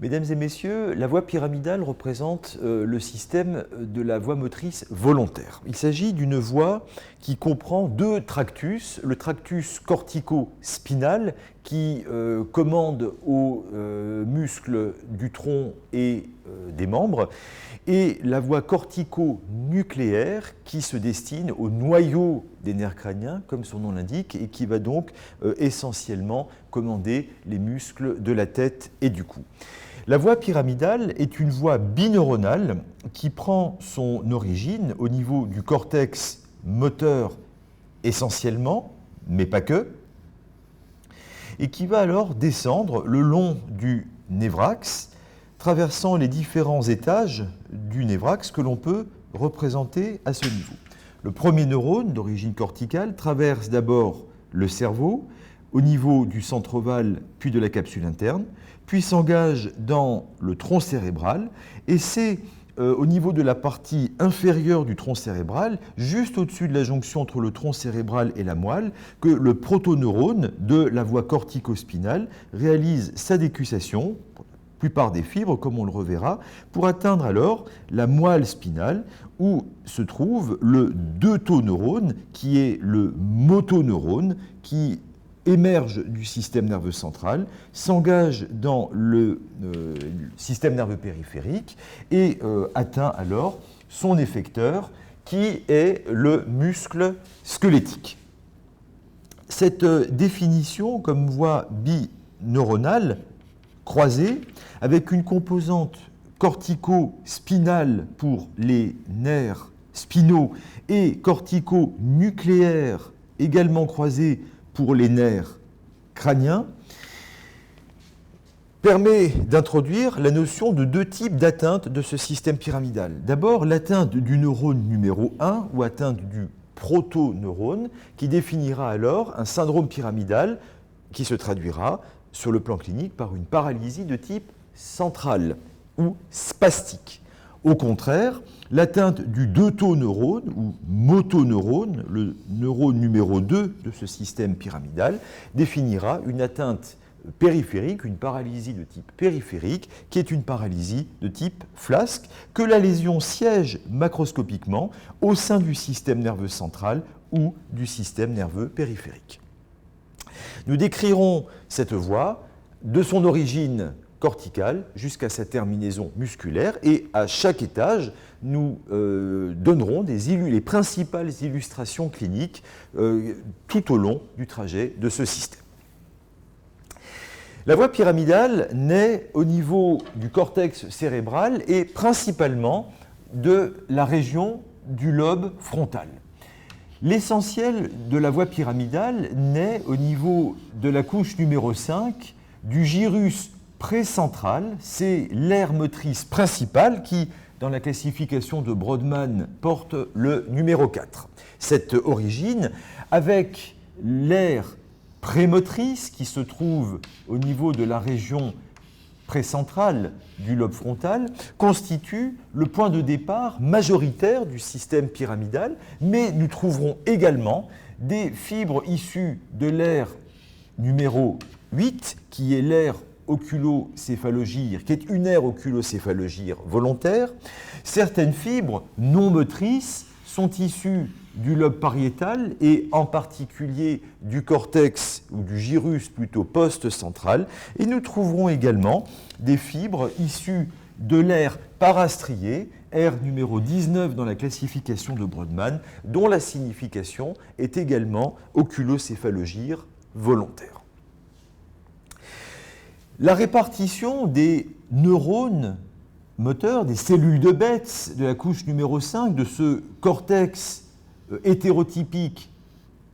Mesdames et messieurs, la voie pyramidale représente le système de la voie motrice volontaire. Il s'agit d'une voie qui comprend deux tractus, le tractus cortico-spinal qui commande aux muscles du tronc et des membres, et la voie cortico-nucléaire qui se destine au noyau des nerfs crâniens, comme son nom l'indique, et qui va donc essentiellement commander les muscles de la tête et du cou. La voie pyramidale est une voie bineuronale qui prend son origine au niveau du cortex moteur essentiellement, mais pas que, et qui va alors descendre le long du névrax, traversant les différents étages du névrax que l'on peut représenter à ce niveau. Le premier neurone d'origine corticale traverse d'abord le cerveau au niveau du centre ovale puis de la capsule interne, puis s'engage dans le tronc cérébral, et c'est au niveau de la partie inférieure du tronc cérébral, juste au-dessus de la jonction entre le tronc cérébral et la moelle, que le protoneurone de la voie cortico-spinale réalise sa décussation, pour la plupart des fibres, comme on le reverra, pour atteindre alors la moelle spinale, où se trouve le deutoneurone, qui est le motoneurone, qui émerge du système nerveux central, s'engage dans le système nerveux périphérique et atteint alors son effecteur qui est le muscle squelettique. Cette définition comme voie bineuronale croisée avec une composante cortico-spinale pour les nerfs spinaux et cortico-nucléaire également croisée pour les nerfs crâniens, permet d'introduire la notion de deux types d'atteinte de ce système pyramidal. D'abord, l'atteinte du neurone numéro 1 ou atteinte du protoneurone, qui définira alors un syndrome pyramidal qui se traduira sur le plan clinique par une paralysie de type central ou spastique. Au contraire, l'atteinte du deutoneurone ou motoneurone, le neurone numéro 2 de ce système pyramidal, définira une atteinte périphérique, une paralysie de type périphérique, qui est une paralysie de type flasque, que la lésion siège macroscopiquement au sein du système nerveux central ou du système nerveux périphérique. Nous décrirons cette voie de son origine corticale jusqu'à sa terminaison musculaire, et à chaque étage, nous donnerons les principales illustrations cliniques tout au long du trajet de ce système. La voie pyramidale naît au niveau du cortex cérébral et principalement de la région du lobe frontal. L'essentiel de la voie pyramidale naît au niveau de la couche numéro 5 du gyrus précentral, c'est l'aire motrice principale qui, dans la classification de Brodmann, porte le numéro 4. Cette origine, avec l'aire prémotrice qui se trouve au niveau de la région précentrale du lobe frontal, constitue le point de départ majoritaire du système pyramidal, mais nous trouverons également des fibres issues de l'aire numéro 8, qui est l'aire oculocéphalogyre, qui est une aire oculocéphalogyre volontaire. Certaines fibres non motrices sont issues du lobe pariétal et en particulier du cortex ou du gyrus plutôt post-central, et nous trouverons également des fibres issues de l'aire parastriée, aire numéro 19 dans la classification de Brodmann, dont la signification est également oculocéphalogyre volontaire. La répartition des neurones moteurs, des cellules de Betz de la couche numéro 5, de ce cortex hétérotypique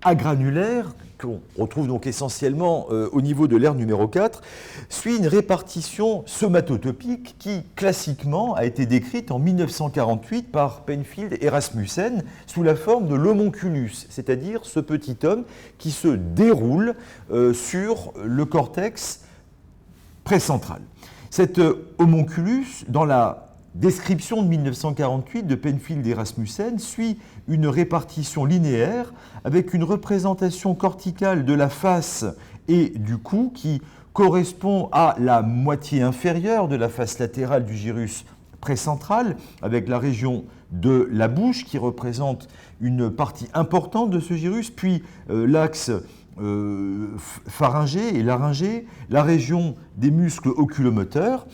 agranulaire, qu'on retrouve donc essentiellement au niveau de l'aire numéro 4, suit une répartition somatotopique qui, classiquement, a été décrite en 1948 par Penfield et Rasmussen sous la forme de l'homonculus, c'est-à-dire ce petit homme qui se déroule sur le cortex précentral. Cet homonculus, dans la description de 1948 de Penfield et Rasmussen, suit une répartition linéaire avec une représentation corticale de la face et du cou qui correspond à la moitié inférieure de la face latérale du gyrus précentral, avec la région de la bouche qui représente une partie importante de ce gyrus, puis l'axe pharyngé et laryngé, la région des muscles oculomoteurs.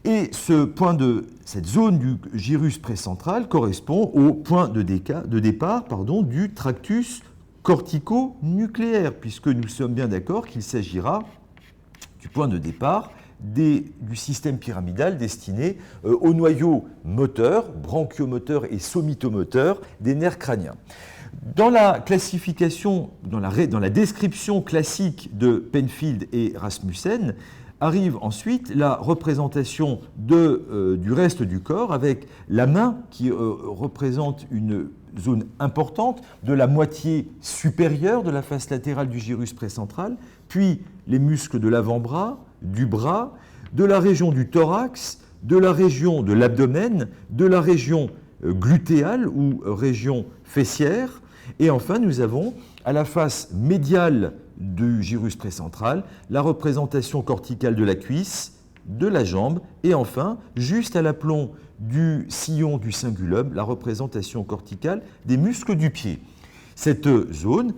Et cette zone du gyrus précentral correspond au point de départ du tractus cortico-nucléaire, puisque nous sommes bien d'accord qu'il s'agira du point de départ du système pyramidal destiné au noyau moteur, branchiomoteur et somitomoteur des nerfs crâniens. Dans la classification, dans la description classique de Penfield et Rasmussen, arrive ensuite la représentation du reste du corps avec la main qui représente une zone importante de la moitié supérieure de la face latérale du gyrus précentral, puis les muscles de l'avant-bras, du bras, de la région du thorax, de la région de l'abdomen, de la région glutéale ou région fessière, et enfin nous avons à la face médiale du gyrus précentral la représentation corticale de la cuisse, de la jambe, et enfin, juste à l'aplomb du sillon du cingulum, la représentation corticale des muscles du pied. Cette zone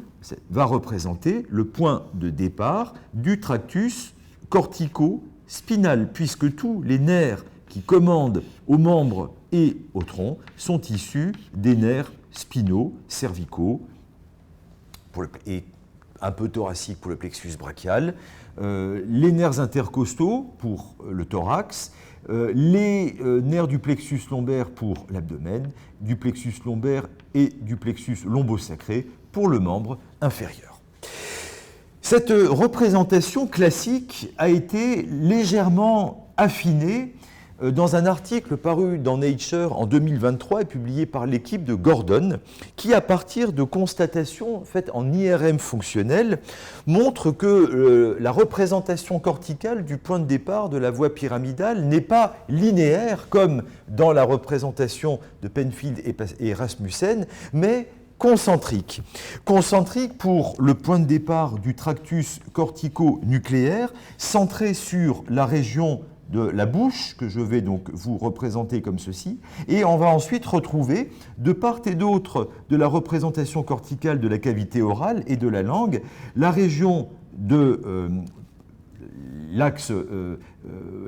va représenter le point de départ du tractus cortico-spinal, puisque tous les nerfs qui commandent aux membres et au tronc sont issus des nerfs spinaux, cervicaux, et un peu thoraciques pour le plexus brachial, les nerfs intercostaux pour le thorax, les nerfs du plexus lombaire pour l'abdomen, du plexus lombaire et du plexus lombosacré pour le membre inférieur. Cette représentation classique a été légèrement affinée dans un article paru dans Nature en 2023 et publié par l'équipe de Gordon, qui, à partir de constatations faites en IRM fonctionnel, montre que la représentation corticale du point de départ de la voie pyramidale n'est pas linéaire, comme dans la représentation de Penfield et Rasmussen, mais concentrique. Concentrique pour le point de départ du tractus cortico-nucléaire, centré sur la région de la bouche, que je vais donc vous représenter comme ceci, et on va ensuite retrouver, de part et d'autre de la représentation corticale de la cavité orale et de la langue, la région de l'axe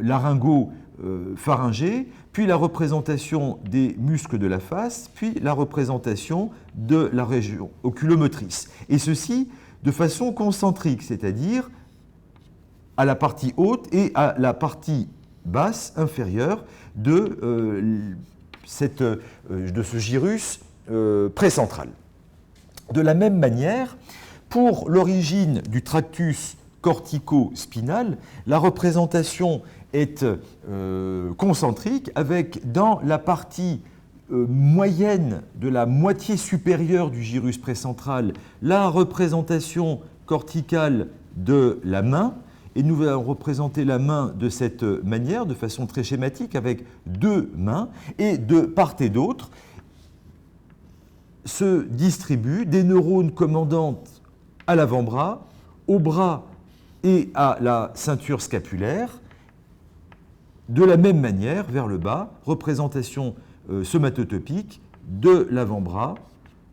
laryngo-pharyngé, puis la représentation des muscles de la face, puis la représentation de la région oculomotrice. Et ceci de façon concentrique, c'est-à-dire à la partie haute et à la partie basse, inférieure, de ce gyrus précentral. De la même manière, pour l'origine du tractus cortico-spinal, la représentation est concentrique, avec dans la partie moyenne de la moitié supérieure du gyrus précentral la représentation corticale de la main. Et nous allons représenter la main de cette manière, de façon très schématique, avec deux mains, et de part et d'autre se distribuent des neurones commandant à l'avant-bras, au bras et à la ceinture scapulaire, de la même manière, vers le bas, représentation somatotopique de l'avant-bras,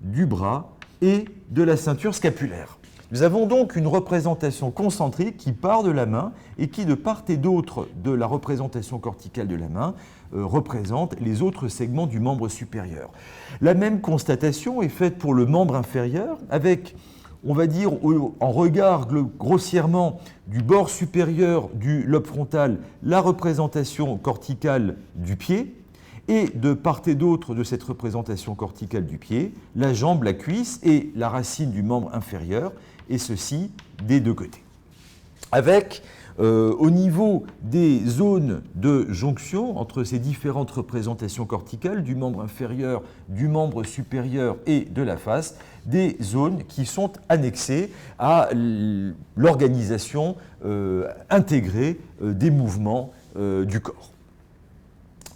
du bras et de la ceinture scapulaire. Nous avons donc une représentation concentrique qui part de la main et qui, de part et d'autre de la représentation corticale de la main, représente les autres segments du membre supérieur. La même constatation est faite pour le membre inférieur, avec, on va dire, en regard grossièrement du bord supérieur du lobe frontal, la représentation corticale du pied, et de part et d'autre de cette représentation corticale du pied, la jambe, la cuisse et la racine du membre inférieur, et ceci des deux côtés. Avec, au niveau des zones de jonction entre ces différentes représentations corticales du membre inférieur, du membre supérieur et de la face, des zones qui sont annexées à l'organisation intégrée des mouvements du corps.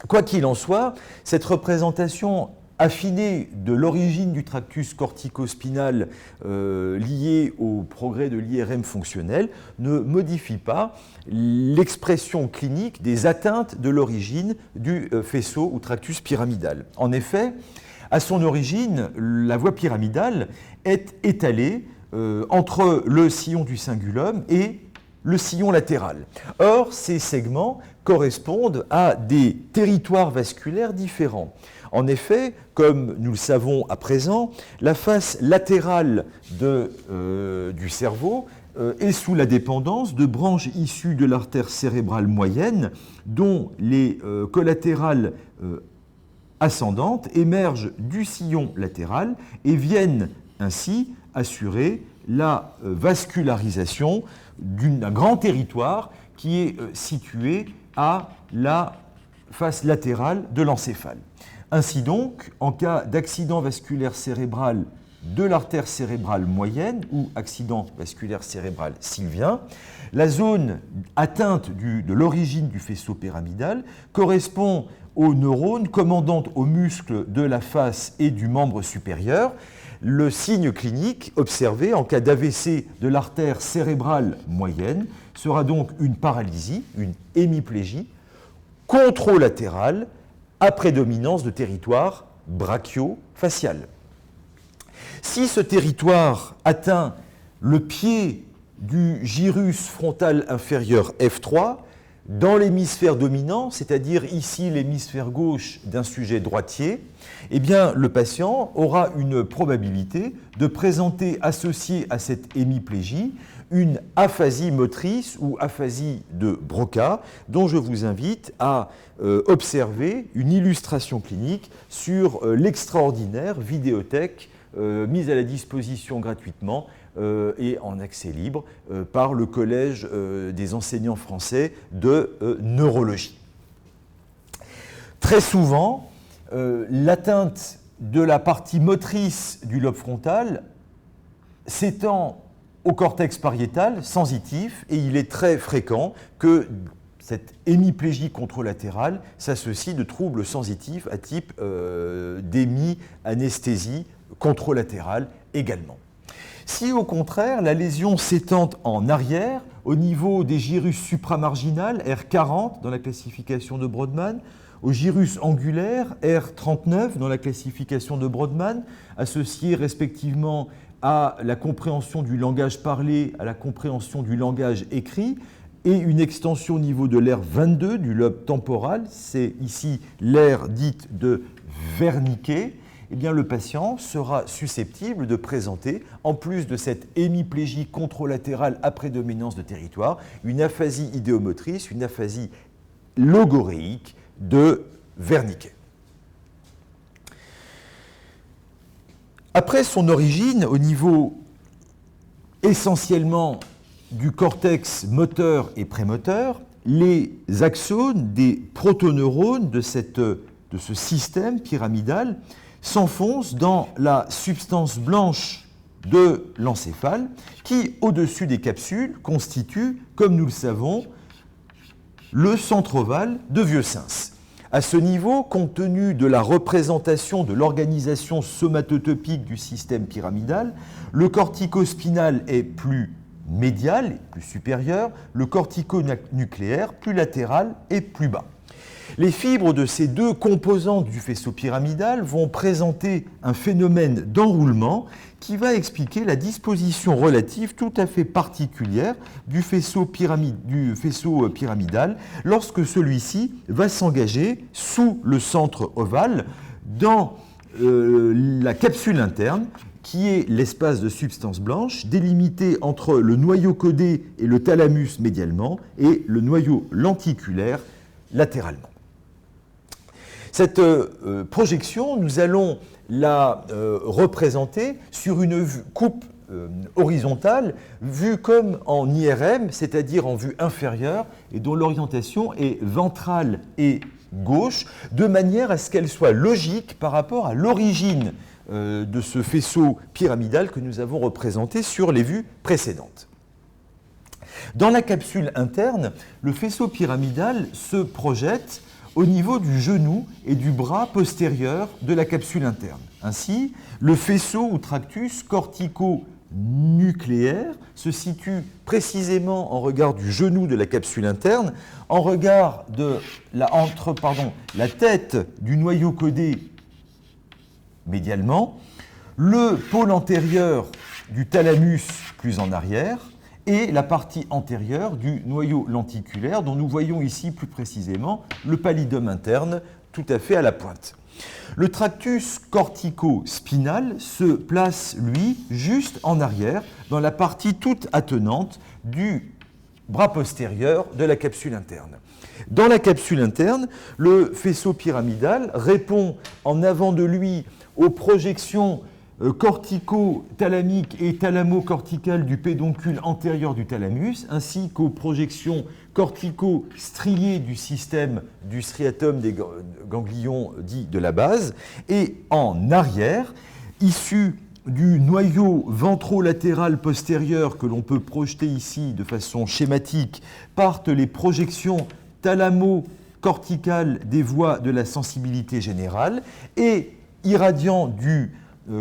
Quoi qu'il en soit, cette représentation affinée de l'origine du tractus cortico-spinal lié au progrès de l'IRM fonctionnel, ne modifie pas l'expression clinique des atteintes de l'origine du faisceau ou tractus pyramidal. En effet, à son origine, la voie pyramidale est étalée entre le sillon du cingulum et le sillon latéral. Or, ces segments correspondent à des territoires vasculaires différents. En effet, comme nous le savons à présent, la face latérale du cerveau est sous la dépendance de branches issues de l'artère cérébrale moyenne, dont les collatérales ascendantes émergent du sillon latéral et viennent ainsi assurer la vascularisation d'un grand territoire qui est situé à la face latérale de l'encéphale. Ainsi donc, en cas d'accident vasculaire cérébral de l'artère cérébrale moyenne ou accident vasculaire cérébral sylvien, la zone atteinte de l'origine du faisceau pyramidal correspond aux neurones commandant aux muscles de la face et du membre supérieur. Le signe clinique observé en cas d'AVC de l'artère cérébrale moyenne sera donc une paralysie, une hémiplégie, contralatérale à prédominance de territoire brachio-facial. Si ce territoire atteint le pied du gyrus frontal inférieur F3, dans l'hémisphère dominant, c'est-à-dire ici l'hémisphère gauche d'un sujet droitier, eh bien, le patient aura une probabilité de présenter associée à cette hémiplégie une aphasie motrice ou aphasie de Broca, dont je vous invite à observer une illustration clinique sur l'extraordinaire vidéothèque mise à la disposition gratuitement et en accès libre par le Collège des enseignants français de neurologie. Très souvent, l'atteinte de la partie motrice du lobe frontal s'étend au cortex pariétal sensitif et il est très fréquent que cette hémiplégie contralatérale s'associe de troubles sensitifs à type d'hémi-anesthésie contralatérale également. Si au contraire la lésion s'étend en arrière, au niveau des gyrus supramarginales, R40 dans la classification de Brodmann, au gyrus angulaire, R39 dans la classification de Brodmann, associés respectivement à la compréhension du langage parlé, à la compréhension du langage écrit, et une extension au niveau de l'aire 22 du lobe temporal, c'est ici l'aire dite de Wernicke, eh bien, le patient sera susceptible de présenter, en plus de cette hémiplégie contralatérale à prédominance de territoire, une aphasie idéomotrice, une aphasie logoréique de Wernicke. Après son origine, au niveau essentiellement du cortex moteur et prémoteur, les axones des protoneurones de ce système pyramidal s'enfoncent dans la substance blanche de l'encéphale qui, au-dessus des capsules, constitue, comme nous le savons, le centre ovale de Vieux-Sens. À ce niveau, compte tenu de la représentation de l'organisation somatotopique du système pyramidal, le corticospinal est plus médial, plus supérieur, le corticonucléaire plus latéral et plus bas. Les fibres de ces deux composantes du faisceau pyramidal vont présenter un phénomène d'enroulement qui va expliquer la disposition relative tout à fait particulière du faisceau pyramidal lorsque celui-ci va s'engager sous le centre ovale dans la capsule interne qui est l'espace de substance blanche délimité entre le noyau codé et le thalamus médialement et le noyau lenticulaire latéralement. Cette projection, nous allons la représenter sur une coupe horizontale, vue comme en IRM, c'est-à-dire en vue inférieure, et dont l'orientation est ventrale et gauche, de manière à ce qu'elle soit logique par rapport à l'origine de ce faisceau pyramidal que nous avons représenté sur les vues précédentes. Dans la capsule interne, le faisceau pyramidal se projette au niveau du genou et du bras postérieur de la capsule interne. Ainsi, le faisceau ou tractus cortico-nucléaire se situe précisément en regard du genou de la capsule interne, en regard de la tête du noyau codé médialement, le pôle antérieur du thalamus plus en arrière, et la partie antérieure du noyau lenticulaire, dont nous voyons ici plus précisément le pallidum interne tout à fait à la pointe. Le tractus cortico-spinal se place, lui, juste en arrière, dans la partie toute attenante du bras postérieur de la capsule interne. Dans la capsule interne, le faisceau pyramidal répond en avant de lui aux projections cortico-thalamique et thalamo-corticale du pédoncule antérieur du thalamus, ainsi qu'aux projections cortico-striées du système du striatum des ganglions dits de la base, et en arrière, issu du noyau ventrolatéral postérieur que l'on peut projeter ici de façon schématique, partent les projections thalamo-corticales des voies de la sensibilité générale et irradiant du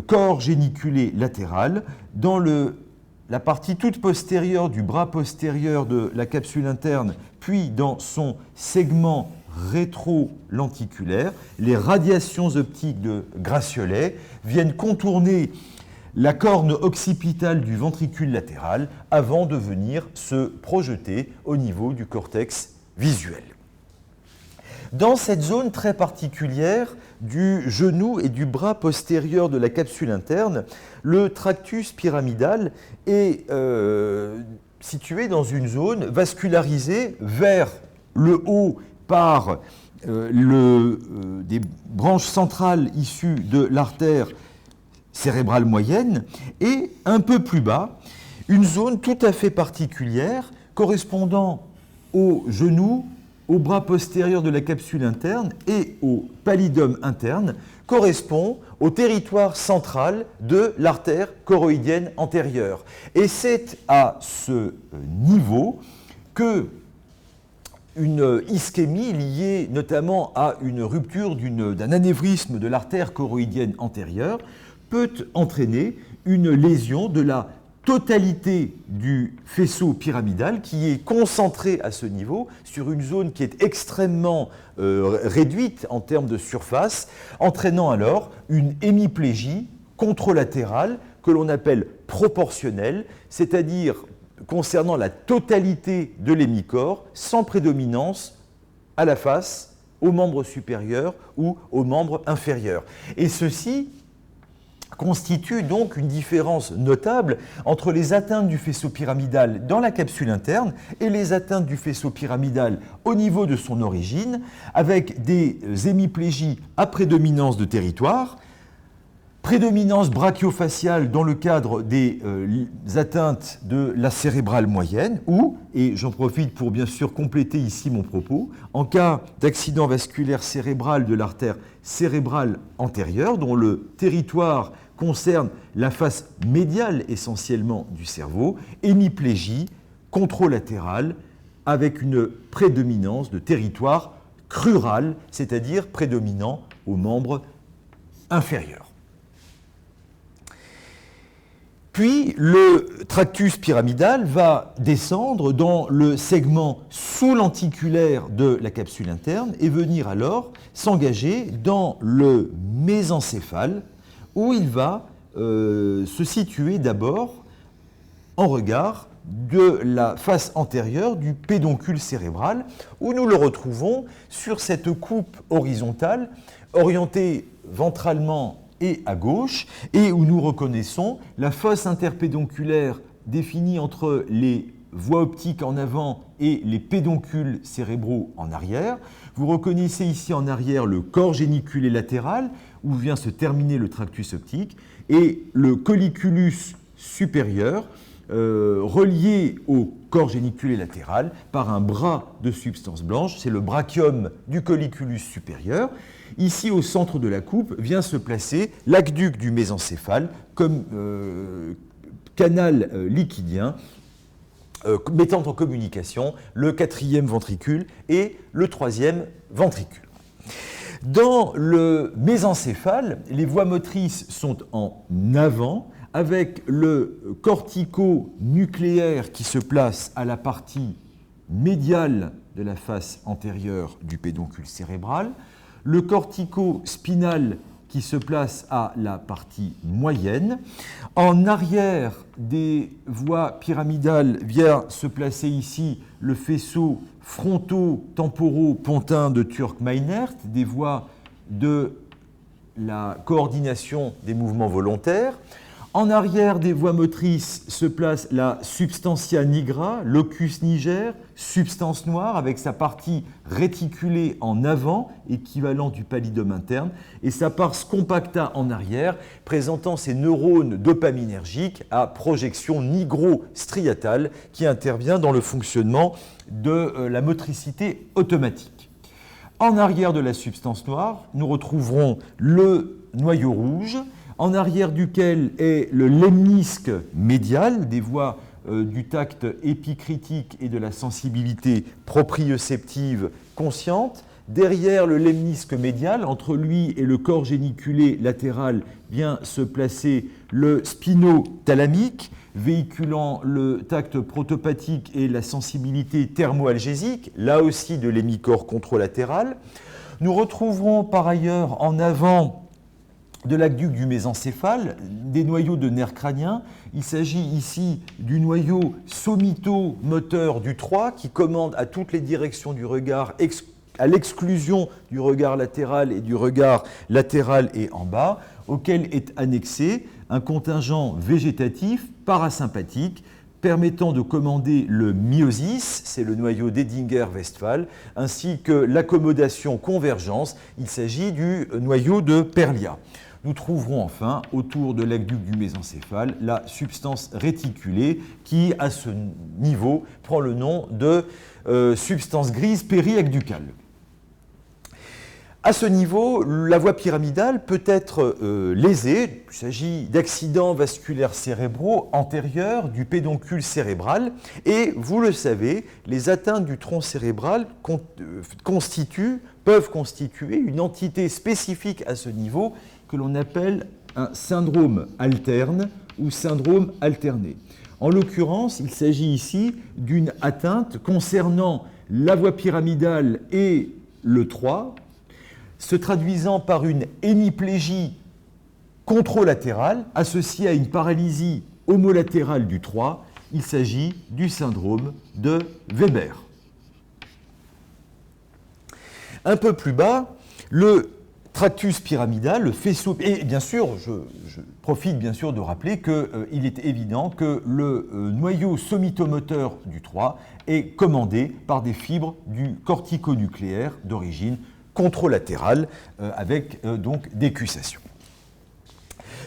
corps géniculé latéral dans la partie toute postérieure du bras postérieur de la capsule interne, puis dans son segment rétro-lenticulaire, les radiations optiques de Gratiolet viennent contourner la corne occipitale du ventricule latéral avant de venir se projeter au niveau du cortex visuel. Dans cette zone très particulière du genou et du bras postérieur de la capsule interne, le tractus pyramidal est situé dans une zone vascularisée vers le haut par des branches centrales issues de l'artère cérébrale moyenne et un peu plus bas, une zone tout à fait particulière correspondant au genou, au bras postérieur de la capsule interne et au pallidum interne, correspond au territoire central de l'artère choroïdienne antérieure. Et c'est à ce niveau que une ischémie liée notamment à une rupture d'un anévrisme de l'artère choroïdienne antérieure peut entraîner une lésion de la totalité du faisceau pyramidal qui est concentré à ce niveau sur une zone qui est extrêmement réduite en termes de surface, entraînant alors une hémiplégie contralatérale que l'on appelle proportionnelle, c'est-à-dire concernant la totalité de l'hémicorps, sans prédominance à la face, aux membres supérieurs ou aux membres inférieurs. Et ceci constitue donc une différence notable entre les atteintes du faisceau pyramidal dans la capsule interne et les atteintes du faisceau pyramidal au niveau de son origine, avec des hémiplégies à prédominance de territoire, prédominance brachiofaciale dans le cadre des atteintes de la cérébrale moyenne, ou, et j'en profite pour bien sûr compléter ici mon propos, en cas d'accident vasculaire cérébral de l'artère cérébrale antérieure, dont le territoire concerne la face médiale essentiellement du cerveau, hémiplégie contralatérale avec une prédominance de territoire crural, c'est-à-dire prédominant aux membres inférieurs. Puis le tractus pyramidal va descendre dans le segment sous-lenticulaire de la capsule interne et venir alors s'engager dans le mésencéphale, où il va se situer d'abord en regard de la face antérieure du pédoncule cérébral, où nous le retrouvons sur cette coupe horizontale orientée ventralement et à gauche, et où nous reconnaissons la fosse interpédonculaire définie entre les voies optiques en avant et les pédoncules cérébraux en arrière. Vous reconnaissez ici en arrière le corps géniculé latéral, où vient se terminer le tractus optique, et le colliculus supérieur, relié au corps géniculé latéral par un bras de substance blanche, c'est le brachium du colliculus supérieur. Ici, au centre de la coupe, vient se placer l'aqueduc du mésencéphale comme canal liquidien mettant en communication le quatrième ventricule et le troisième ventricule. Dans le mésencéphale, les voies motrices sont en avant, avec le cortico-nucléaire qui se place à la partie médiale de la face antérieure du pédoncule cérébral, le cortico-spinal qui se place à la partie moyenne. En arrière des voies pyramidales vient se placer ici le faisceau fronto-temporaux-pontin de Türk-Meinert, des voies de la coordination des mouvements volontaires. En arrière des voies motrices se place la substantia nigra, locus niger, substance noire, avec sa partie réticulée en avant, équivalent du pallidum interne, et sa pars compacta en arrière, présentant ses neurones dopaminergiques à projection nigro-striatale qui intervient dans le fonctionnement de la motricité automatique. En arrière de la substance noire, nous retrouverons le noyau rouge, en arrière duquel est le lemnisque médial, des voies du tact épicritique et de la sensibilité proprioceptive consciente. Derrière le lemnisque médial, entre lui et le corps géniculé latéral, vient se placer le spinothalamique, véhiculant le tact protopathique et la sensibilité thermoalgésique, là aussi de l'hémicorps contralatéral. Nous retrouverons par ailleurs en avant de l'aqueduc du mésencéphale, des noyaux de nerfs crâniens. Il s'agit ici du noyau somito-moteur du 3 qui commande à toutes les directions du regard, à l'exclusion du regard latéral et du regard latéral et en bas, auquel est annexé un contingent végétatif parasympathique permettant de commander le myosis, c'est le noyau d'Edinger-Westphal, ainsi que l'accommodation convergence, il s'agit du noyau de Perlia. Nous trouverons enfin, autour de l'aqueduc du mésencéphale, la substance réticulée qui, à ce niveau, prend le nom de substance grise périaqueducale. À ce niveau, la voie pyramidale peut être lésée. Il s'agit d'accidents vasculaires cérébraux antérieurs du pédoncule cérébral. Et vous le savez, les atteintes du tronc cérébral peuvent constituer une entité spécifique à ce niveau que l'on appelle un syndrome alterne ou syndrome alterné. En l'occurrence, il s'agit ici d'une atteinte concernant la voie pyramidale et le 3, se traduisant par une hémiplégie contralatérale associée à une paralysie homolatérale du 3. Il s'agit du syndrome de Weber. Un peu plus bas, le tractus pyramidal, le faisceau... Et bien sûr, je profite bien sûr de rappeler qu'il est évident que le noyau somitomoteur du 3 est commandé par des fibres du corticonucléaire d'origine contralatérale avec donc décussation.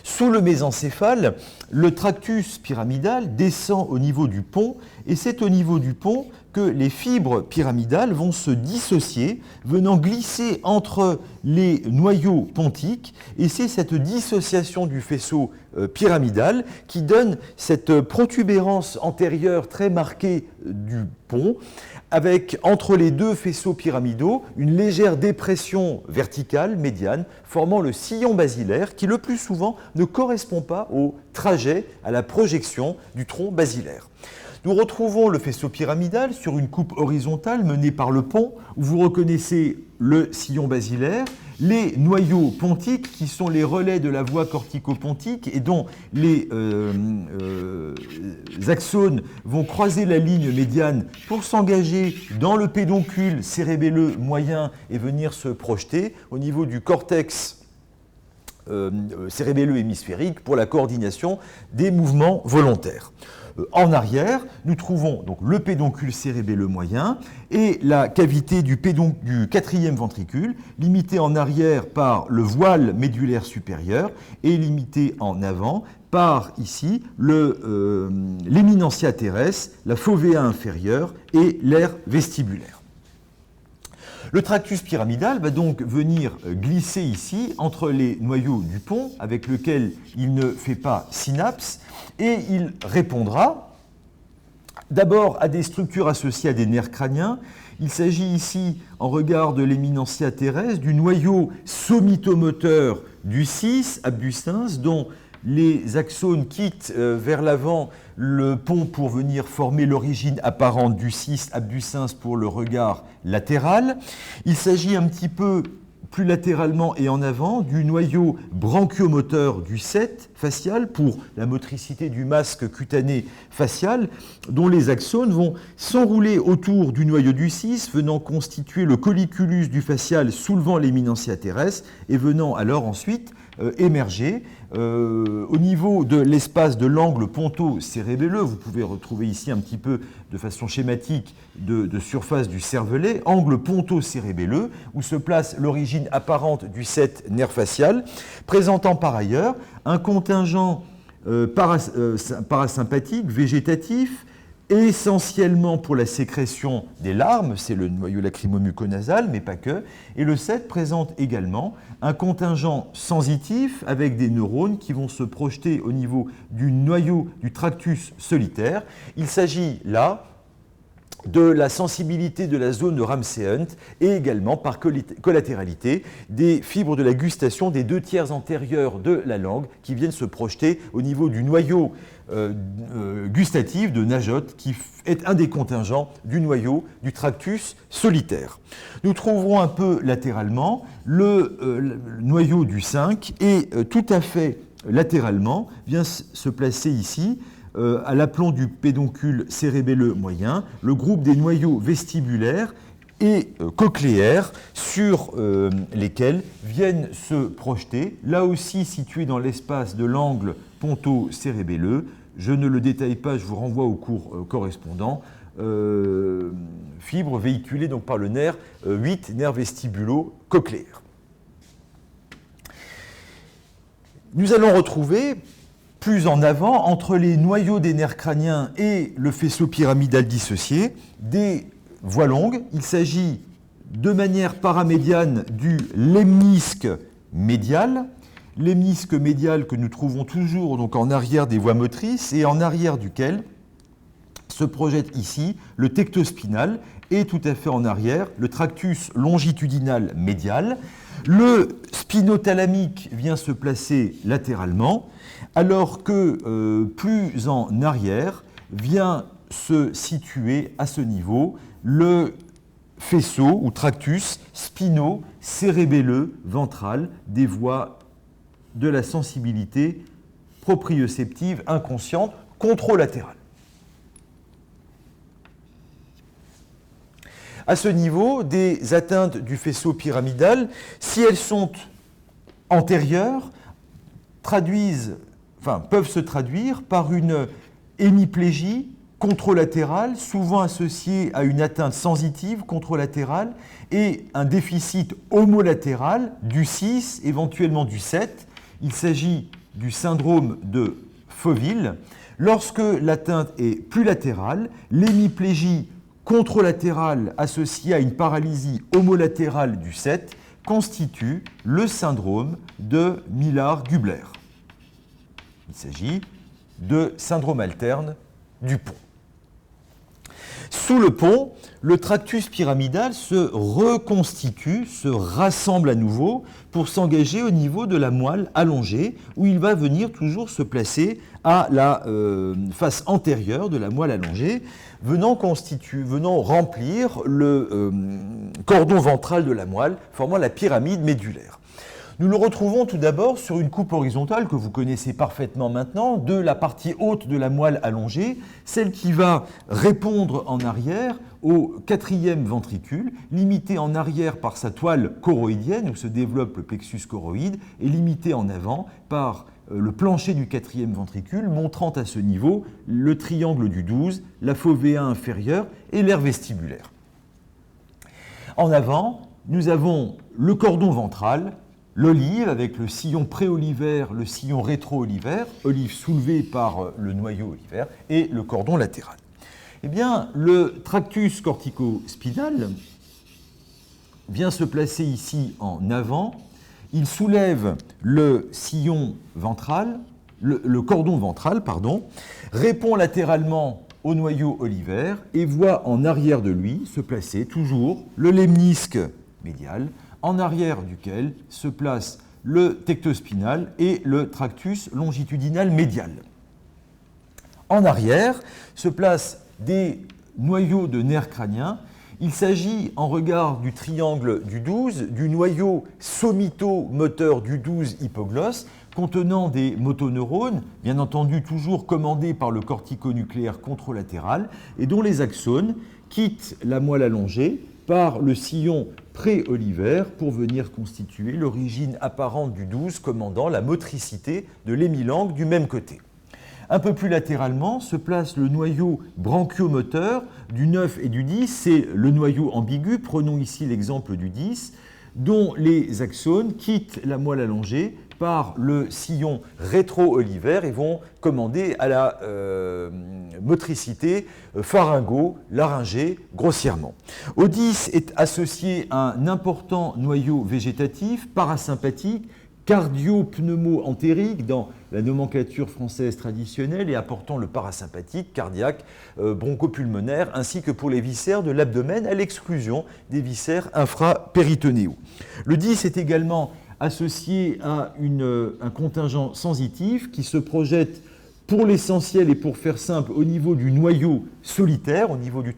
Sous le mésencéphale, le tractus pyramidal descend au niveau du pont et c'est au niveau du pont que les fibres pyramidales vont se dissocier, venant glisser entre les noyaux pontiques et c'est cette dissociation du faisceau pyramidal qui donne cette protubérance antérieure très marquée du pont avec, entre les deux faisceaux pyramidaux, une légère dépression verticale, médiane, formant le sillon basilaire qui, le plus souvent, ne correspond pas au trajet, à la projection du tronc basilaire. Nous retrouvons le faisceau pyramidal sur une coupe horizontale menée par le pont, où vous reconnaissez le sillon basilaire, les noyaux pontiques, qui sont les relais de la voie cortico-pontique et dont les axones vont croiser la ligne médiane pour s'engager dans le pédoncule cérébelleux moyen et venir se projeter au niveau du cortex cérébelleux hémisphérique pour la coordination des mouvements volontaires. En arrière, nous trouvons donc le pédoncule cérébelleux moyen et la cavité du quatrième ventricule, limitée en arrière par le voile médulaire supérieur et limitée en avant par ici l'éminentia teres, la fovea inférieure et l'aire vestibulaire. Le tractus pyramidal va donc venir glisser ici entre les noyaux du pont avec lequel il ne fait pas synapse et il répondra d'abord à des structures associées à des nerfs crâniens. Il s'agit ici, en regard de l'éminentia terrestre, du noyau somitomoteur du 6 abducens, dont les axones quittent vers l'avant le pont pour venir former l'origine apparente du 6 abducens pour le regard latéral. Il s'agit un petit peu plus latéralement et en avant du noyau branchiomoteur du 7 facial pour la motricité du masque cutané facial, dont les axones vont s'enrouler autour du noyau du 6, venant constituer le colliculus du facial soulevant l'éminentia terrestre et venant alors ensuite émerger au niveau de l'espace de l'angle ponto-cérébelleux. Vous pouvez retrouver ici un petit peu de façon schématique de surface du cervelet, angle ponto-cérébelleux, où se place l'origine apparente du 7 nerf facial, présentant par ailleurs un contingent parasympathique, végétatif, essentiellement pour la sécrétion des larmes, c'est le noyau lacrymo-muconasal, mais pas que, et le 7 présente également un contingent sensitif avec des neurones qui vont se projeter au niveau du noyau du tractus solitaire. Il s'agit là de la sensibilité de la zone de Ramsay-Hunt et également par collatéralité des fibres de la gustation des 2/3 antérieurs de la langue qui viennent se projeter au niveau du noyau gustatif de Najotte qui est un des contingents du noyau du tractus solitaire. Nous trouverons un peu latéralement le noyau du 5 et tout à fait latéralement vient se placer ici à l'aplomb du pédoncule cérébelleux moyen, le groupe des noyaux vestibulaires et cochléaires sur lesquels viennent se projeter, là aussi situés dans l'espace de l'angle ponto-cérébelleux. Je ne le détaille pas, je vous renvoie au cours correspondant. Fibres véhiculées donc par le nerf 8, nerf vestibulo-cochléaire. Nous allons retrouver plus en avant, entre les noyaux des nerfs crâniens et le faisceau pyramidal dissocié, des voies longues. Il s'agit de manière paramédiane du lemnisque médial. Lemnisque médial que nous trouvons toujours donc en arrière des voies motrices et en arrière duquel se projette ici le tectospinal et tout à fait en arrière le tractus longitudinal médial. Le spinothalamique vient se placer latéralement, alors que plus en arrière vient se situer à ce niveau le faisceau ou tractus spino-cérébelleux ventral des voies de la sensibilité proprioceptive inconsciente contralatérale. À ce niveau, des atteintes du faisceau pyramidal, si elles sont antérieures, peuvent se traduire par une hémiplégie contralatérale, souvent associée à une atteinte sensitive contralatérale et un déficit homolatéral du 6, éventuellement du 7. Il s'agit du syndrome de Foville. Lorsque l'atteinte est plus latérale, l'hémiplégie contralatérale associée à une paralysie homolatérale du 7 constitue le syndrome de Millard-Gubler. Il s'agit de syndrome alterne du pont. Sous le pont, le tractus pyramidal se reconstitue, se rassemble à nouveau pour s'engager au niveau de la moelle allongée, où il va venir toujours se placer à la face antérieure de la moelle allongée, venant remplir le cordon ventral de la moelle, formant la pyramide médulaire. Nous le retrouvons tout d'abord sur une coupe horizontale que vous connaissez parfaitement maintenant, de la partie haute de la moelle allongée, celle qui va répondre en arrière au 4e ventricule, limité en arrière par sa toile choroïdienne, où se développe le plexus choroïde, et limité en avant par le plancher du 4e ventricule, montrant à ce niveau le triangle du 12, la fovea inférieure et l'aire vestibulaire. En avant, nous avons le cordon ventral, l'olive avec le sillon préolivaire, le sillon rétro-olivaire, olive soulevée par le noyau olivaire, et le cordon latéral. Eh bien, le tractus cortico-spinal vient se placer ici en avant. Il soulève le sillon ventral, le cordon ventral, répond latéralement au noyau olivaire et voit en arrière de lui se placer toujours le lemnisque médial, en arrière duquel se place le tectospinal et le tractus longitudinal médial. En arrière se placent des noyaux de nerfs crâniens. Il s'agit, en regard du triangle du 12, du noyau somito-moteur du 12 hypoglosse, contenant des motoneurones, bien entendu toujours commandés par le corticonucléaire contralatéral, et dont les axones quittent la moelle allongée par le sillon préolivaire pour venir constituer l'origine apparente du 12 commandant la motricité de l'hémilangue du même côté. Un peu plus latéralement se place le noyau branchiomoteur du 9 et du 10, c'est le noyau ambigu, prenons ici l'exemple du 10, dont les axones quittent la moelle allongée par le sillon rétro-olivaire et vont commander à la motricité pharyngo-laryngée grossièrement. Au 10 est associé un important noyau végétatif parasympathique cardio-pneumo-entérique dans la nomenclature française traditionnelle et apportant le parasympathique, cardiaque, bronchopulmonaire, ainsi que pour les viscères de l'abdomen, à l'exclusion des viscères infrapéritonéaux. Le 10 est également associé à un contingent sensitif qui se projette pour l'essentiel et pour faire simple au niveau du noyau solitaire, au niveau du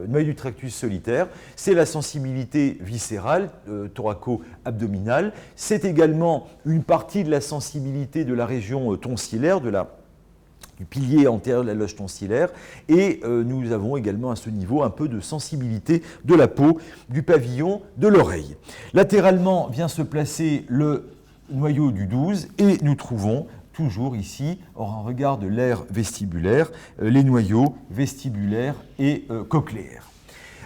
noyau du tractus solitaire. C'est la sensibilité viscérale, thoraco-abdominale. C'est également une partie de la sensibilité de la région tonsillaire, du pilier antérieur de la loge tonsillaire, et nous avons également à ce niveau un peu de sensibilité de la peau, du pavillon, de l'oreille. Latéralement vient se placer le noyau du 12 et nous trouvons toujours ici, en regard de l'aire vestibulaire, les noyaux vestibulaires et cochléaires.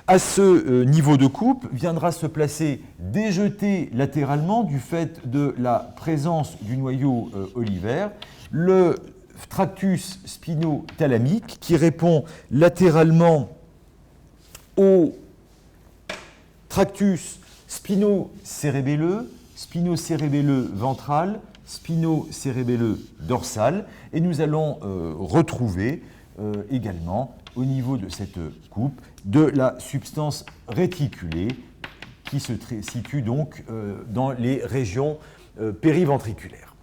À ce niveau de coupe viendra se placer déjeté latéralement du fait de la présence du noyau olivaire, le tractus spinothalamique qui répond latéralement au tractus spinocérébelleux, spinocérébelleux ventral, spinocérébelleux dorsal, et nous allons retrouver également au niveau de cette coupe de la substance réticulée qui se situe donc dans les régions périventriculaires.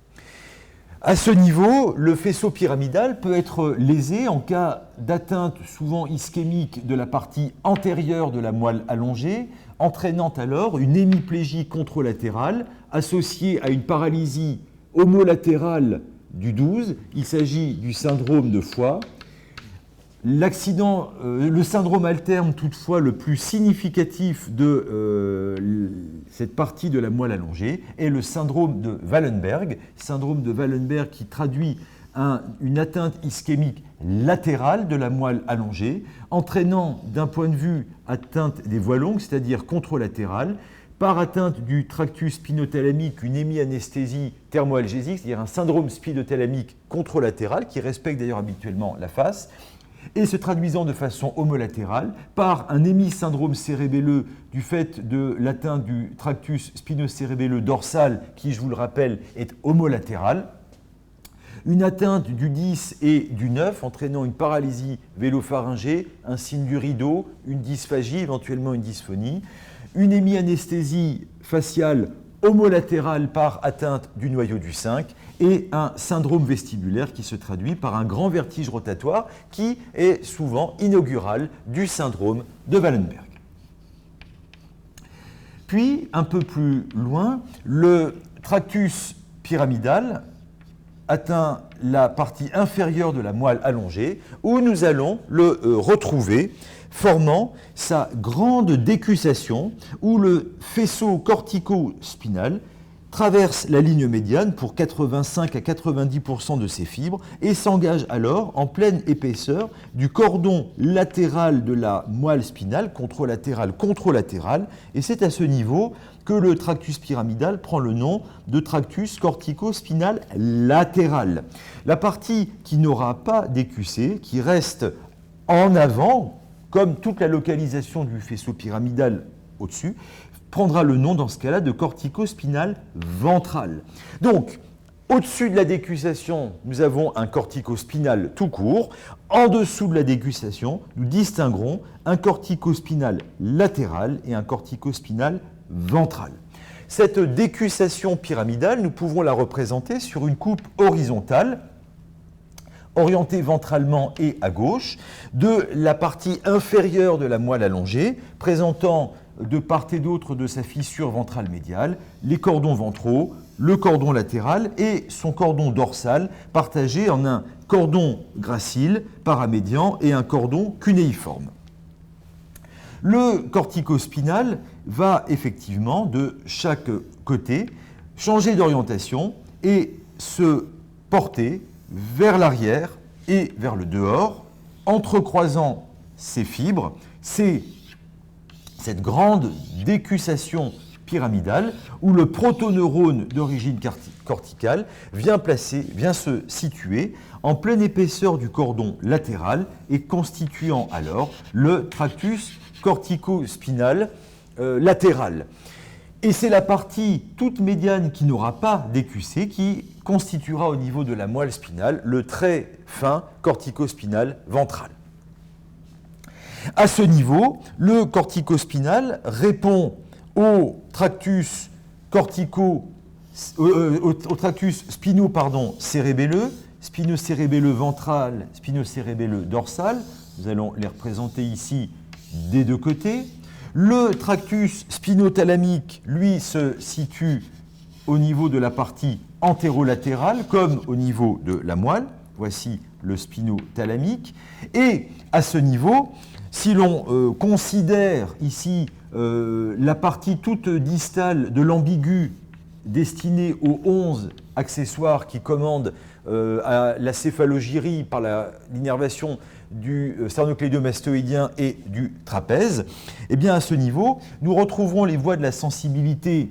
À ce niveau, le faisceau pyramidal peut être lésé en cas d'atteinte souvent ischémique de la partie antérieure de la moelle allongée, entraînant alors une hémiplégie contralatérale associée à une paralysie homolatérale du 12. Il s'agit du syndrome de Foix. Le syndrome alterne toutefois le plus significatif de cette partie de la moelle allongée est le syndrome de Wallenberg qui traduit une atteinte ischémique latérale de la moelle allongée, entraînant d'un point de vue atteinte des voies longues, c'est-à-dire contralatérale, par atteinte du tractus spinothalamique, une hémianesthésie thermoalgésique, c'est-à-dire un syndrome spinothalamique contralatéral qui respecte d'ailleurs habituellement la face, et se traduisant de façon homolatérale par un hémisyndrome cérébelleux du fait de l'atteinte du tractus spinocérébelleux dorsal qui, je vous le rappelle, est homolatéral, une atteinte du 10 et du 9 entraînant une paralysie vélopharyngée, un signe du rideau, une dysphagie, éventuellement une dysphonie, une hémianesthésie faciale homolatérale par atteinte du noyau du 5 et un syndrome vestibulaire qui se traduit par un grand vertige rotatoire qui est souvent inaugural du syndrome de Wallenberg. Puis, un peu plus loin, le tractus pyramidal atteint la partie inférieure de la moelle allongée où nous allons le retrouver formant sa grande décussation où le faisceau cortico-spinal traverse la ligne médiane pour 85 à 90% de ses fibres et s'engage alors en pleine épaisseur du cordon latéral de la moelle spinale, contralatéral, et c'est à ce niveau que le tractus pyramidal prend le nom de tractus cortico-spinal latéral. La partie qui n'aura pas décussé, qui reste en avant, comme toute la localisation du faisceau pyramidal au-dessus, prendra le nom dans ce cas-là de cortico-spinal ventral. Donc, Au-dessus de la décussation, nous avons un corticospinal tout court. En dessous de la décussation, nous distinguerons un corticospinal latéral et un corticospinal ventral. Cette décussation pyramidale, nous pouvons la représenter sur une coupe horizontale, orientée ventralement et à gauche, de la partie inférieure de la moelle allongée, présentant de part et d'autre de sa fissure ventrale médiale les cordons ventraux, le cordon latéral et son cordon dorsal, partagé en un cordon gracile paramédian et un cordon cunéiforme. Le corticospinal va effectivement de chaque côté changer d'orientation et se porter vers l'arrière et vers le dehors, entrecroisant ses fibres. C'est cette grande décussation pyramidale où le protoneurone d'origine corticale vient se situer en pleine épaisseur du cordon latéral et constituant alors le tractus corticospinal latéral. Et c'est la partie toute médiane qui n'aura pas décussé qui constituera au niveau de la moelle spinale le très fin corticospinal ventral. À ce niveau, le corticospinal répond au tractus spino-cérébelleux, spinocérébelleux ventral, spinocérébelleux dorsal. Nous allons les représenter ici des deux côtés. Le tractus spinothalamique, lui, se situe au niveau de la partie antérolatérale, comme au niveau de la moelle. Voici le spinothalamique. Et à ce niveau, si l'on considère ici la partie toute distale de l'ambigu destinée aux 11 accessoires qui commandent à la céphalogyrie par l'innervation du sternocléidiomastoïdien et du trapèze, eh bien à ce niveau, nous retrouverons les voies de la sensibilité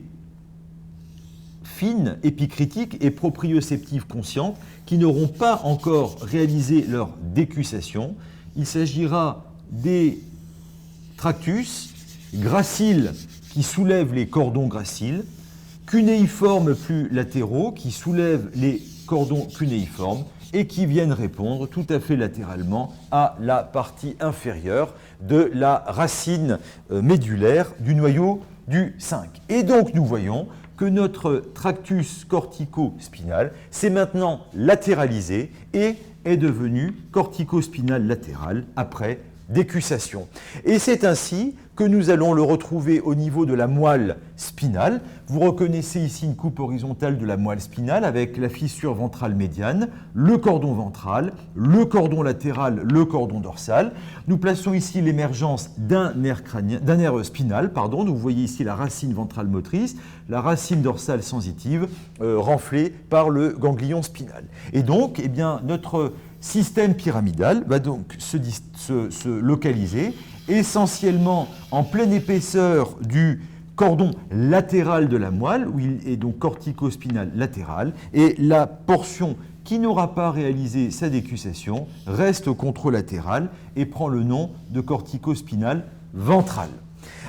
fine, épicritique et proprioceptive consciente qui n'auront pas encore réalisé leur décussation. Il s'agira des tractus graciles qui soulèvent les cordons graciles, cunéiformes plus latéraux qui soulèvent les cordons cunéiformes et qui viennent répondre tout à fait latéralement à la partie inférieure de la racine médulaire du noyau du 5. Et donc nous voyons que notre tractus cortico-spinal s'est maintenant latéralisé et est devenu corticospinal latéral après décussation. Et c'est ainsi que nous allons le retrouver au niveau de la moelle spinale. Vous reconnaissez ici une coupe horizontale de la moelle spinale avec la fissure ventrale médiane, le cordon ventral, le cordon latéral, le cordon dorsal. Nous plaçons ici l'émergence d'un nerf spinal. Vous voyez ici la racine ventrale motrice, la racine dorsale sensitive renflée par le ganglion spinal. Et donc, eh bien, notre système pyramidal va donc se localiser essentiellement en pleine épaisseur du cordon latéral de la moelle, où il est donc corticospinal latéral, et la portion qui n'aura pas réalisé sa décussation reste contralatérale et prend le nom de corticospinal ventral.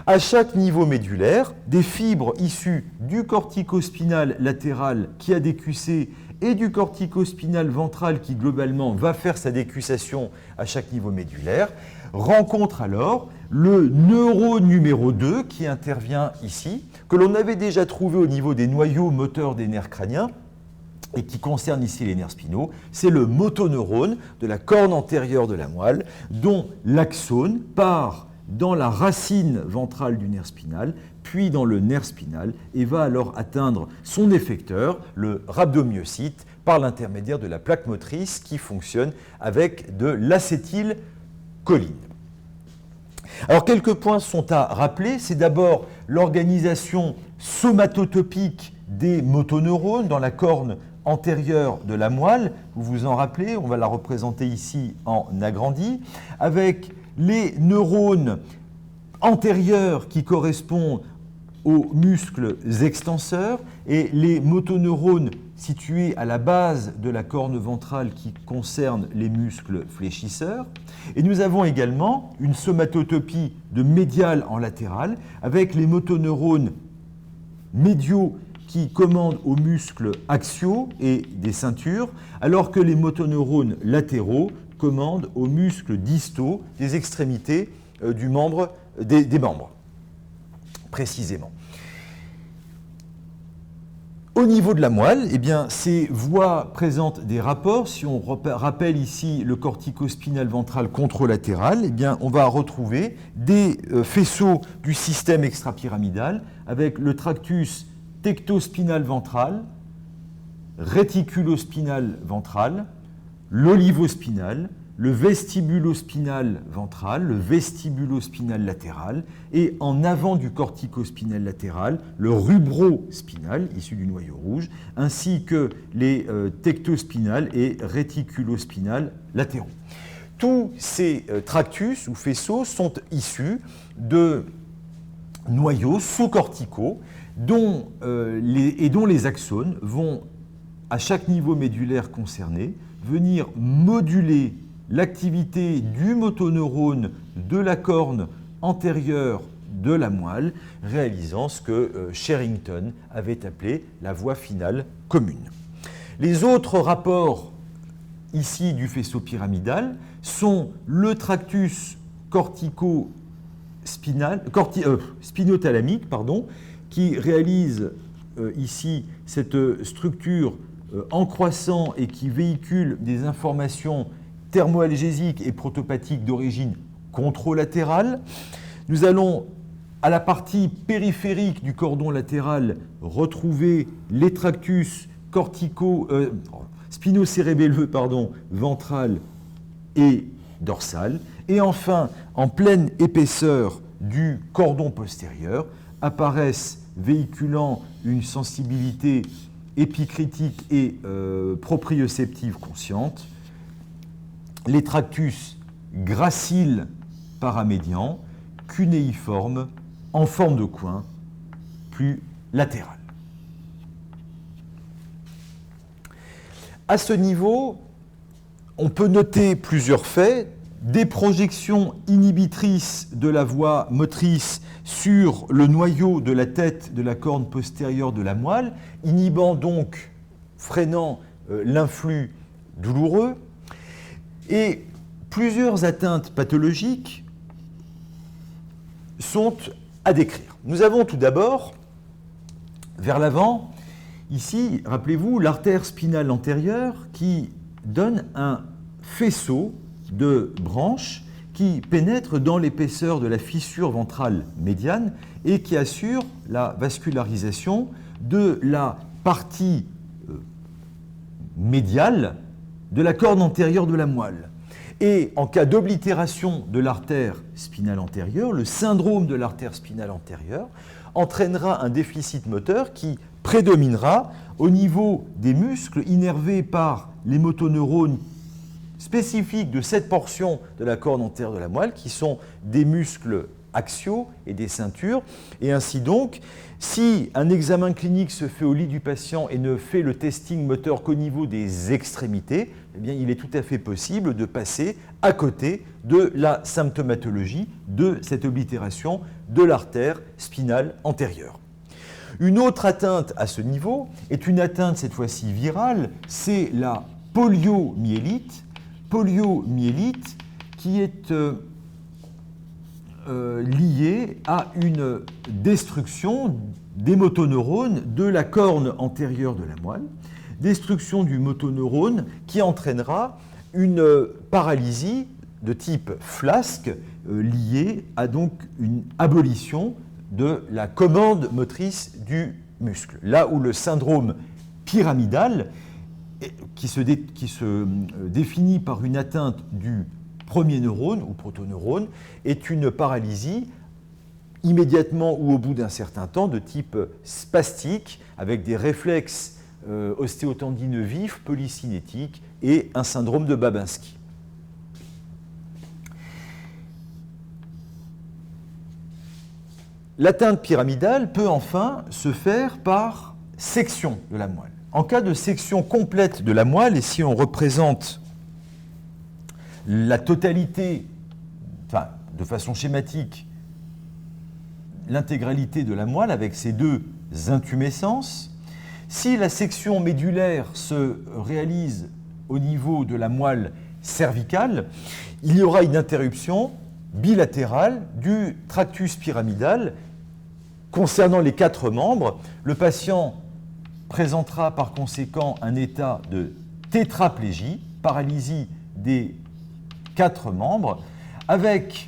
À chaque niveau médulaire, des fibres issues du corticospinal latéral qui a décussé et du corticospinal ventral qui globalement va faire sa décussation à chaque niveau médulaire, rencontre alors le neurone numéro 2 qui intervient ici, que l'on avait déjà trouvé au niveau des noyaux moteurs des nerfs crâniens et qui concerne ici les nerfs spinaux. C'est le motoneurone de la corne antérieure de la moelle dont l'axone part dans la racine ventrale du nerf spinal, puis dans le nerf spinal, et va alors atteindre son effecteur, le rhabdomyocyte, par l'intermédiaire de la plaque motrice qui fonctionne avec de l'acétylcholine. Alors quelques points sont à rappeler. C'est d'abord l'organisation somatotopique des motoneurones dans la corne antérieure de la moelle. Vous vous en rappelez, on va la représenter ici en agrandi, avec les neurones antérieurs qui correspondent aux muscles extenseurs et les motoneurones situés à la base de la corne ventrale qui concernent les muscles fléchisseurs. Et nous avons également une somatotopie de médial en latéral avec les motoneurones médiaux qui commandent aux muscles axiaux et des ceintures, alors que les motoneurones latéraux commandent aux muscles distaux des extrémités des membres, précisément. Au niveau de la moelle, eh bien, ces voies présentent des rapports. Si on rappelle ici le corticospinal ventral controlatéral, eh bien, on va retrouver des faisceaux du système extrapyramidal avec le tractus tectospinal ventral, réticulospinal ventral, l'olivospinal, le vestibulospinal ventral, le vestibulospinal latéral, et en avant du corticospinal latéral, le rubrospinal, issu du noyau rouge, ainsi que les tectospinal et réticulospinal latéraux. Tous ces tractus ou faisceaux sont issus de noyaux sous-corticaux dont les axones vont, à chaque niveau médulaire concerné, venir moduler l'activité du motoneurone de la corne antérieure de la moelle, réalisant ce que Sherrington avait appelé la voie finale commune. Les autres rapports ici du faisceau pyramidal sont le tractus spinothalamique, qui réalise ici cette structure en croissant et qui véhicule des informations thermoalgésiques et protopathiques d'origine contralatérale. Nous allons, à la partie périphérique du cordon latéral, retrouver les tractus spinocérébelleux ventral et dorsal. Et enfin, en pleine épaisseur du cordon postérieur, apparaissent véhiculant une sensibilité épicritique et proprioceptive consciente, les tractus graciles paramédians, cunéiformes, en forme de coin, plus latéral. À ce niveau, on peut noter plusieurs faits, des projections inhibitrices de la voie motrice sur le noyau de la tête de la corne postérieure de la moelle, inhibant donc, freinant l'influx douloureux, et plusieurs atteintes pathologiques sont à décrire. Nous avons tout d'abord, vers l'avant, ici, rappelez-vous, l'artère spinale antérieure qui donne un faisceau de branches qui pénètrent dans l'épaisseur de la fissure ventrale médiane et qui assure la vascularisation de la partie médiale de la corne antérieure de la moelle. Et en cas d'oblitération de l'artère spinale antérieure, le syndrome de l'artère spinale antérieure entraînera un déficit moteur qui prédominera au niveau des muscles innervés par les motoneurones spécifiques de cette portion de la corne antérieure de la moelle, qui sont des muscles axiaux et des ceintures. Et ainsi donc, si un examen clinique se fait au lit du patient et ne fait le testing moteur qu'au niveau des extrémités, eh bien, il est tout à fait possible de passer à côté de la symptomatologie de cette oblitération de l'artère spinale antérieure. Une autre atteinte à ce niveau est une atteinte cette fois-ci virale, c'est la poliomyélite. Poliomyélite qui est liée à une destruction des motoneurones de la corne antérieure de la moelle, destruction du motoneurone qui entraînera une paralysie de type flasque liée à donc une abolition de la commande motrice du muscle. Là où le syndrome pyramidal, qui se définit par une atteinte du premier neurone ou protoneurone, est une paralysie immédiatement ou au bout d'un certain temps de type spastique, avec des réflexes ostéotendineux vifs, polycinétiques et un syndrome de Babinski. L'atteinte pyramidale peut enfin se faire par section de la moelle. En cas de section complète de la moelle, et si on représente la totalité, enfin de façon schématique, l'intégralité de la moelle avec ses deux intumescences, Si la section médulaire se réalise au niveau de la moelle cervicale, il y aura une interruption bilatérale du tractus pyramidal concernant les 4 membres. Le patient présentera par conséquent un état de tétraplégie, paralysie des 4 membres, avec,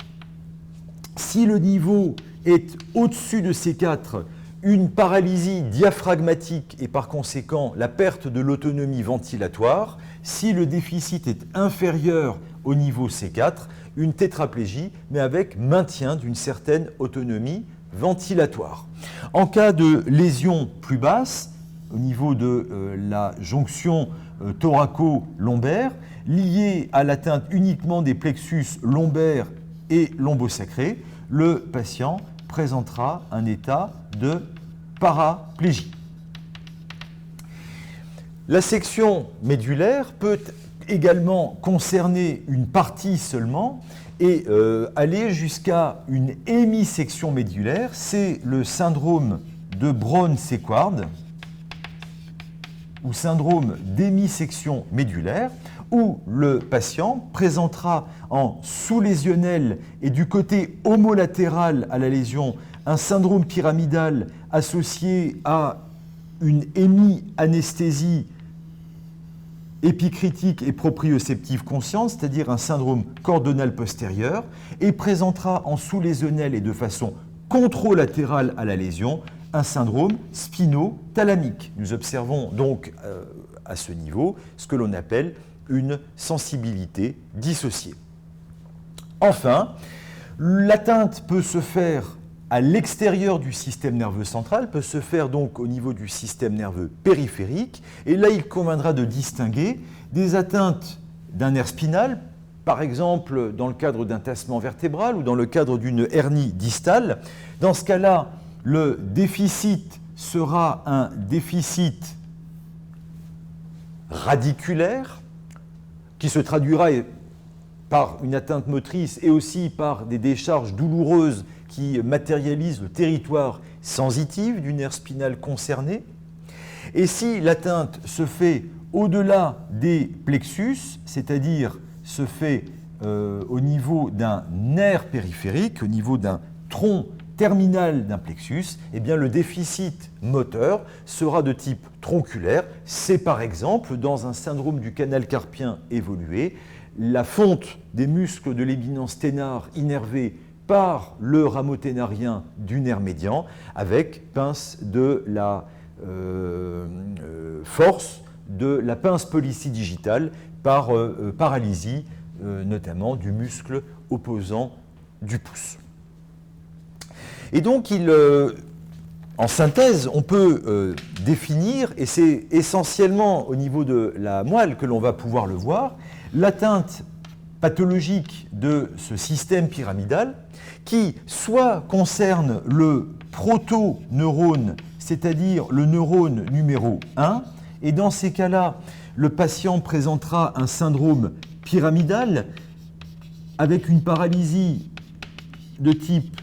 si le niveau est au-dessus de ces 4, une paralysie diaphragmatique et par conséquent la perte de l'autonomie ventilatoire. Si le déficit est inférieur au niveau C4, une tétraplégie, mais avec maintien d'une certaine autonomie ventilatoire. En cas de lésion plus basse, au niveau de la jonction thoraco-lombaire, liée à l'atteinte uniquement des plexus lombaires et lombosacrés, le patient présentera un état de paraplégie. La section médulaire peut également concerner une partie seulement et aller jusqu'à une hémisection médulaire. C'est le syndrome de Brown-Séquard ou syndrome d'hémisection médulaire, où le patient présentera en sous-lésionnel et du côté homolatéral à la lésion un syndrome pyramidal associé à une hémi-anesthésie épicritique et proprioceptive consciente, c'est-à-dire un syndrome cordonal postérieur, et présentera en sous-lésionnel et de façon contralatérale à la lésion un syndrome spinothalamique. Nous observons donc à ce niveau ce que l'on appelle une sensibilité dissociée. Enfin, l'atteinte peut se faire à l'extérieur du système nerveux central, peut se faire donc au niveau du système nerveux périphérique, et là il conviendra de distinguer des atteintes d'un nerf spinal, par exemple dans le cadre d'un tassement vertébral ou dans le cadre d'une hernie distale. Dans ce cas-là, le déficit sera un déficit radiculaire qui se traduira par une atteinte motrice et aussi par des décharges douloureuses qui matérialisent le territoire sensitif du nerf spinal concerné. Et si l'atteinte se fait au-delà des plexus, c'est-à-dire se fait au niveau d'un nerf périphérique, au niveau d'un tronc terminal d'un plexus, eh bien le déficit moteur sera de type tronculaire. C'est par exemple dans un syndrome du canal carpien évolué, la fonte des muscles de l'éminence ténare innervés par le rameau ténarien du nerf médian avec pince de la force de la pince polycydigitale par paralysie notamment du muscle opposant du pouce. Et donc, en synthèse, on peut définir, et c'est essentiellement au niveau de la moelle que l'on va pouvoir le voir, l'atteinte pathologique de ce système pyramidal qui soit concerne le protoneurone, c'est-à-dire le neurone numéro 1, et dans ces cas-là, le patient présentera un syndrome pyramidal avec une paralysie de type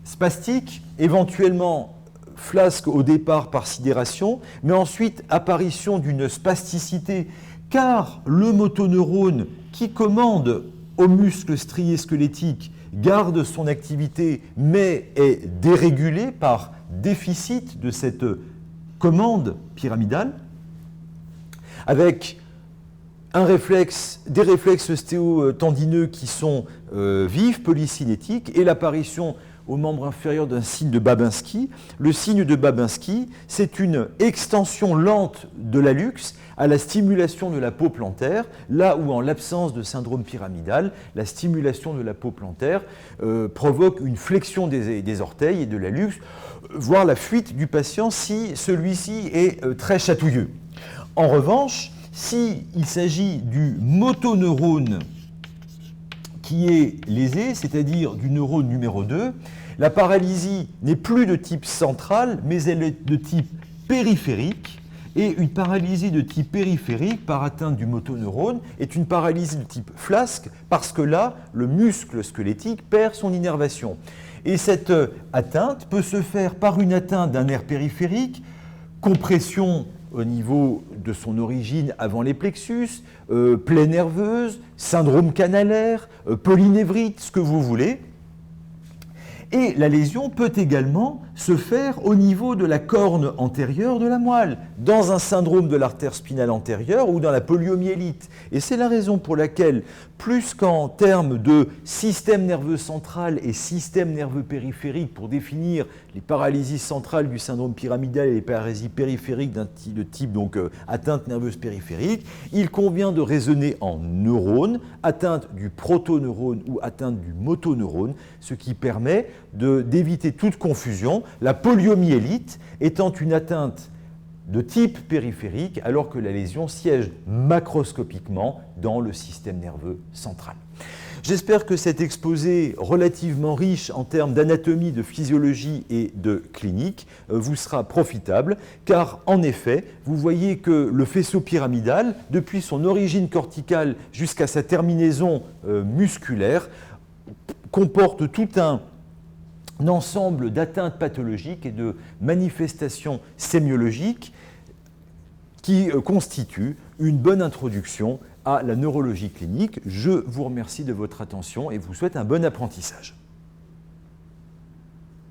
spastique, éventuellement flasque au départ par sidération, mais ensuite apparition d'une spasticité, car le motoneurone qui commande aux muscles striés squelettiques garde son activité, mais est dérégulé par déficit de cette commande pyramidale, avec des réflexes ostéotendineux qui sont vifs, polycinétiques, et l'apparition au membre inférieur d'un signe de Babinski. Le signe de Babinski, c'est une extension lente de l'hallux à la stimulation de la peau plantaire, là où en l'absence de syndrome pyramidal, la stimulation de la peau plantaire provoque une flexion des orteils et de l'hallux, voire la fuite du patient si celui-ci est très chatouilleux. En revanche, s'il s'agit du motoneurone qui est lésé, c'est-à-dire du neurone numéro 2, la paralysie n'est plus de type central, mais elle est de type périphérique, et une paralysie de type périphérique par atteinte du motoneurone est une paralysie de type flasque, parce que là, le muscle squelettique perd son innervation. Et cette atteinte peut se faire par une atteinte d'un nerf périphérique, compression au niveau de son origine avant les plexus, plaie nerveuse, syndrome canalaire, polynévrite, ce que vous voulez. Et la lésion peut également se faire au niveau de la corne antérieure de la moelle, dans un syndrome de l'artère spinale antérieure ou dans la poliomyélite. Et c'est la raison pour laquelle, plus qu'en termes de système nerveux central et système nerveux périphérique pour définir les paralysies centrales du syndrome pyramidal et les paralysies périphériques de type donc, atteinte nerveuse périphérique, il convient de raisonner en neurones, atteinte du protoneurone ou atteinte du motoneurone, ce qui permet d'éviter toute confusion, la poliomyélite étant une atteinte de type périphérique alors que la lésion siège macroscopiquement dans le système nerveux central. J'espère que cet exposé relativement riche en termes d'anatomie, de physiologie et de clinique vous sera profitable, car en effet, vous voyez que le faisceau pyramidal, depuis son origine corticale jusqu'à sa terminaison musculaire, comporte tout un ensemble d'atteintes pathologiques et de manifestations sémiologiques qui constituent une bonne introduction à la neurologie clinique. Je vous remercie de votre attention et vous souhaite un bon apprentissage.